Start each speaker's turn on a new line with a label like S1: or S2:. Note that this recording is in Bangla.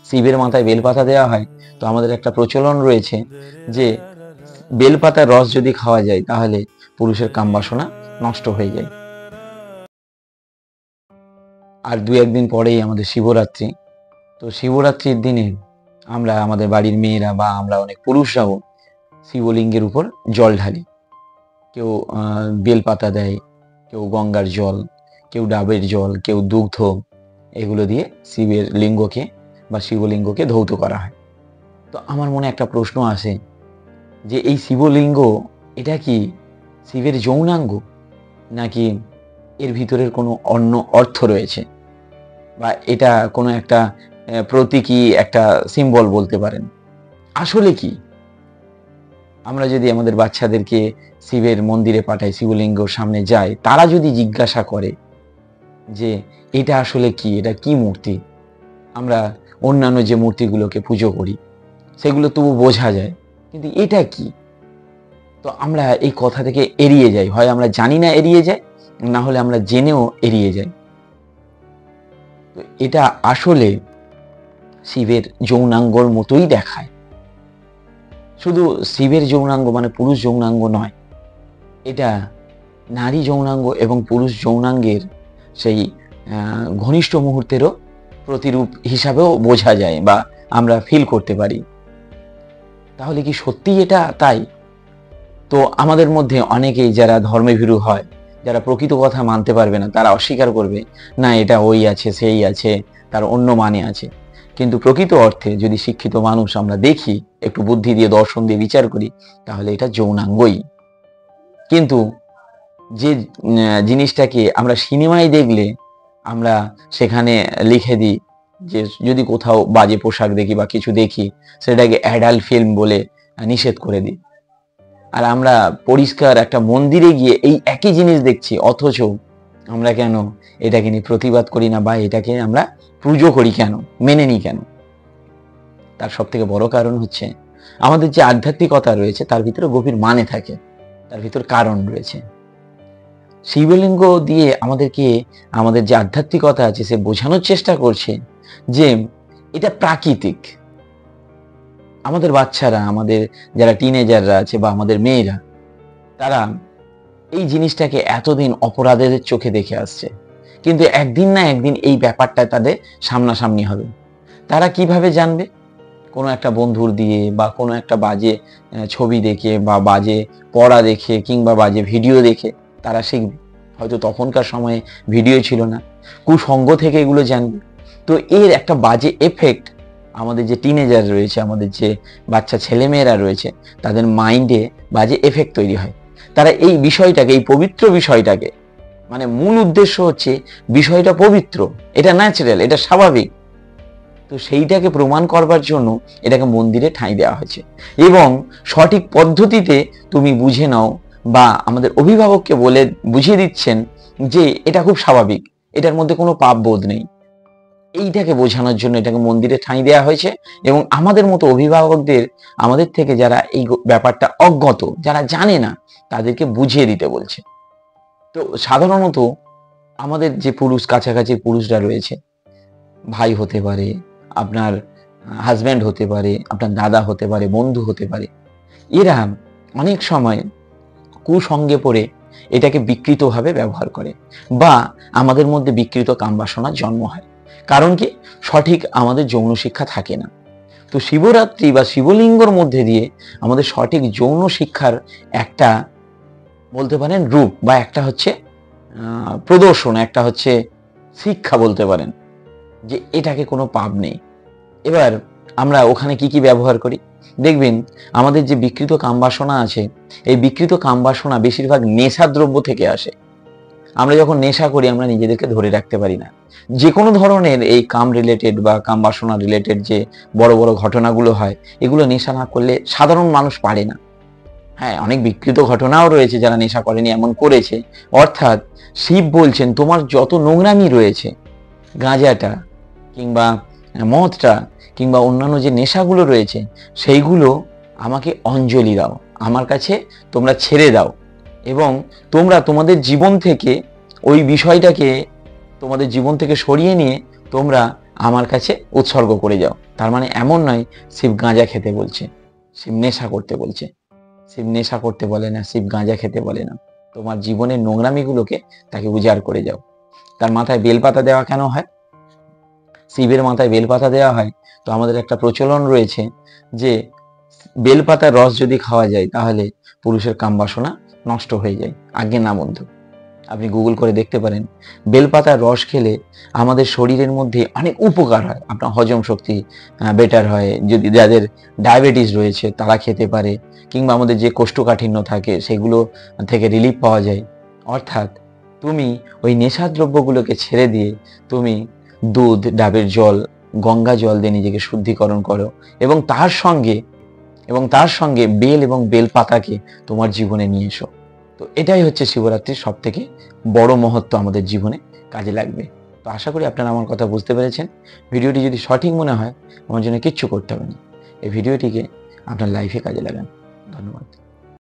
S1: শিবের মাথায় বেলপাতা দেওয়া হয়, তো আমাদের একটা প্রচলন রয়েছে যে বেলপাতার রস যদি খাওয়া যায় তাহলে পুরুষের কামবাসনা নষ্ট হয়ে যায়। আর দু একদিন পরেই আমাদের শিবরাত্রি। তো শিবরাত্রির দিনে আমরা আমাদের বাড়ির মেয়েরা বা আমরা অনেক পুরুষরাও শিবলিঙ্গের উপর জল ঢালি। কেউ বেলপাতা দেয়, কেউ গঙ্গার জল, কেউ ডাবের জল, কেউ দুগ্ধ, এগুলো দিয়ে শিবের লিঙ্গকে বা শিবলিঙ্গকে ধৌত করা হয়। তো আমার মনে একটা প্রশ্ন আসে যে এই শিবলিঙ্গ এটা কি শিবের যৌনাঙ্গ, নাকি এর ভিতরের কোনো অন্য অর্থ রয়েছে, বা এটা কোনো একটা প্রতীকী একটা সিম্বল বলতে পারেন। আসলে কি? আমরা যদি আমাদের বাচ্চাদেরকে শিবের মন্দিরে পাঠাই, শিবলিঙ্গর সামনে যায়, তারা যদি জিজ্ঞাসা করে যে এটা আসলে কি, এটা কি মূর্তি, আমরা অন্যান্য যে মূর্তিগুলোকে পুজো করি সেগুলো তবু বোঝা যায়, কিন্তু এটা কি? তো আমরা এই কথা থেকে এড়িয়ে যাই, হয় আমরা জানি না এড়িয়ে যাই, না হলে আমরা জেনেও এড়িয়ে যাই। তো এটা আসলে শিবের যৌনাঙ্গর মতোই দেখায়। শুধু শিবের যৌনাঙ্গ মানে পুরুষ যৌনাঙ্গ নয়, এটা নারী যৌনাঙ্গ এবং পুরুষ যৌনাঙ্গের সেই ঘনিষ্ঠ মুহূর্তেরও প্রতিরূপ হিসাবেও বোঝা যায় বা আমরা ফিল করতে পারি। তাহলে কি সত্যি এটা তাই? তো আমাদের মধ্যে অনেকেই যারা ধর্মভীরু হয়, যারা প্রকৃত কথা মানতে পারবে না, তারা অস্বীকার করবে, না এটা ওই আছে সেই আছে, তার অন্য মানে আছে। কিন্তু প্রকৃত অর্থে যদি শিক্ষিত মানুষ আমরা দেখি, একটু বুদ্ধি দিয়ে দর্শন দিয়ে বিচার করি, তাহলে এটা যৌনাঙ্গই। কিন্তু যে জিনিসটাকে আমরা সিনেমায় দেখলে আমরা সেখানে লিখে দিই যে যদি কোথাও বাজে পোশাক দেখি বা কিছু দেখি, সেটাকে অ্যাডাল্ট ফিল্ম বলে নিষেধ করে দিই। আর আমরা পরিষ্কার একটা মন্দিরে গিয়ে এই একই জিনিস দেখছি, অথচ আমরা কেন এটাকে নিয়ে প্রতিবাদ করি না বা এটাকে আমরা পুজো করি কেন, মেনে নিই কেন? তার সব থেকে বড় কারণ হচ্ছে আমাদের যে আধ্যাত্মিকতা রয়েছে তার ভিতরে গভীর মানে থাকে, তার ভিতর কারণ রয়েছে। শিবলিঙ্গ দিয়ে আমাদেরকে আমাদের যে আধ্যাত্মিকতা আছে সে বোঝানোর চেষ্টা করছে যে এটা প্রাকৃতিক। আমাদের বাচ্চারা, আমাদের যারা টিনেজাররা আছে বা আমাদের মেয়েরা, তারা এই জিনিসটাকে এতদিন অপরাধের চোখে দেখে আসছে, কিন্তু একদিন না একদিন এই ব্যাপারটা তাদের সামনাসামনি হবে। তারা কিভাবে জানবে? কোনো একটা বন্ধুর দিয়ে বা কোনো একটা বাজে ছবি দেখে বা বাজে পড়া দেখে কিংবা বাজে ভিডিও দেখে তারা শিখবে। হয়তো তখনকার সময়ে ভিডিও ছিল না, কুসঙ্গ থেকে এগুলো জানবে। তো এর একটা বাজে এফেক্ট আমাদের যে টিনেজার রয়েছে, আমাদের যে বাচ্চা ছেলেমেয়েরা রয়েছে, তাদের মাইন্ডে বাজে এফেক্ট তৈরি হয়। তারা এই বিষয়টাকে, এই পবিত্র বিষয়টাকে, মানে মূল উদ্দেশ্য হচ্ছে বিষয়টা পবিত্র, এটা ন্যাচারাল, এটা স্বাভাবিক, তো সেইটাকে প্রমাণ করবার জন্য এটাকে মন্দিরে ঠাঁই দেওয়া হয়েছে। এবং সঠিক পদ্ধতিতে তুমি বুঝে নাও, বা আমাদের অভিভাবককে বলে বুঝিয়ে দিচ্ছেন যে এটা খুব স্বাভাবিক, এটার মধ্যে কোনো পাপ বোধ নেই। এইটাকে বোঝানোর জন্য এটাকে মন্দিরে ঠাঁই দেওয়া হয়েছে এবং আমাদের মতো অভিভাবকদের, আমাদের থেকে যারা এই ব্যাপারটা অজ্ঞত, যারা জানে না, তাদেরকে বুঝিয়ে দিতে বলছে। তো সাধারণত আমাদের যে পুরুষ, কাছাকাছি পুরুষরা রয়েছে, ভাই হতে পারে, আপনার হাজব্যান্ড হতে পারে, আপনার দাদা হতে পারে, বন্ধু হতে পারে, এরা অনেক সময় কুসঙ্গে পড়ে এটাকে বিকৃতভাবে ব্যবহার করে বা আমাদের মধ্যে বিকৃত কামবাসনার জন্ম হয়। কারণ কি? সঠিক আমাদের যৌন শিক্ষা থাকে না। তো শিবরাত্রি বা শিবলিঙ্গর মধ্যে দিয়ে আমাদের সঠিক যৌন শিক্ষার একটা বলতে পারেন রূপ, বা একটা হচ্ছে প্রদর্শন, একটা হচ্ছে শিক্ষা বলতে পারেন যে এটাকে কোনো পাপ নেই। এবার আমরা ওখানে কি কি ব্যবহার করি দেখবেন, আমাদের যে বিকৃত কামবাসনা আছে, এই বিকৃত কামবাসনা বেশিরভাগ নেশাদ্রব্য থেকে আসে। আমরা যখন নেশা করি আমরা নিজেদেরকে ধরে রাখতে পারি না। যে কোনো ধরনের এই কাম রিলেটেড বা কামবাসনা রিলেটেড যে বড় বড় ঘটনাগুলো হয়, এগুলো নেশা না করলে সাধারণ মানুষ পারে না। হ্যাঁ, অনেক বিকৃত ঘটনাও রয়েছে যারা নেশা করেনি এমন করেছে। অর্থাৎ শিব বলছেন তোমার যত নোংরামি রয়েছে, গাঁজাটা কিংবা মদটা কিংবা অন্যান্য যে নেশাগুলো রয়েছে, সেইগুলো আমাকে অঞ্জলি দাও, আমার কাছে তোমরা ছেড়ে দাও, এবং তোমরা তোমাদের জীবন থেকে ওই বিষয়টাকে তোমাদের জীবন থেকে সরিয়ে নিয়ে তোমরা আমার কাছে উৎসর্গ করে যাও। তার মানে এমন নয় শিব গাঁজা খেতে বলছে, শিব নেশা করতে বলছে। শিব নেশা করতে বলে না, শিব গাঁজা খেতে বলে না। তোমার জীবনের নোংরামিগুলোকে তাকে উজাড় করে যাও। তার মাথায় বেলপাতা দেওয়া কেন হয়? শিবের মাথায় বেলপাতা দেওয়া হয় তো আমাদের একটা প্রচলন রয়েছে যে বেলপাতার রস যদি খাওয়া যায় তাহলে পুরুষের কামবাসনা নষ্ট হয়ে যায়। আজ্ঞে না বন্ধু, আপনি গুগল করে দেখতে পারেন, বেলপাতার রস খেলে আমাদের শরীরের মধ্যে অনেক উপকার হয়। আপনার হজম শক্তি বেটার হয়। যদি যাদের ডায়াবেটিস রয়েছে তারা খেতে পারে, কিংবা আমাদের যে কোষ্ঠকাঠিন্য থাকে সেগুলো থেকে রিলিফ পাওয়া যায়। অর্থাৎ তুমি ওই নেশাদ্রব্যগুলোকে ছেড়ে দিয়ে তুমি দুধ, ডাবের জল, গঙ্গা জল দিয়ে নিজেকে শুদ্ধিকরণ করো, এবং তার সঙ্গে বেল এবং বেল পাতাকে তোমার জীবনে নিয়ে এসো। তো এটাই হচ্ছে শিবরাত্রির সব থেকে বড় মহত্ব, আমাদের জীবনে কাজে লাগবে। তো আশা করি আপনারা আমার কথা বুঝতে পেরেছেন। ভিডিওটি যদি সঠিক মনে হয় আমার জন্য কিচ্ছু করতে হবে না, এই ভিডিওটিকে আপনার লাইফে কাজে লাগান। ধন্যবাদ।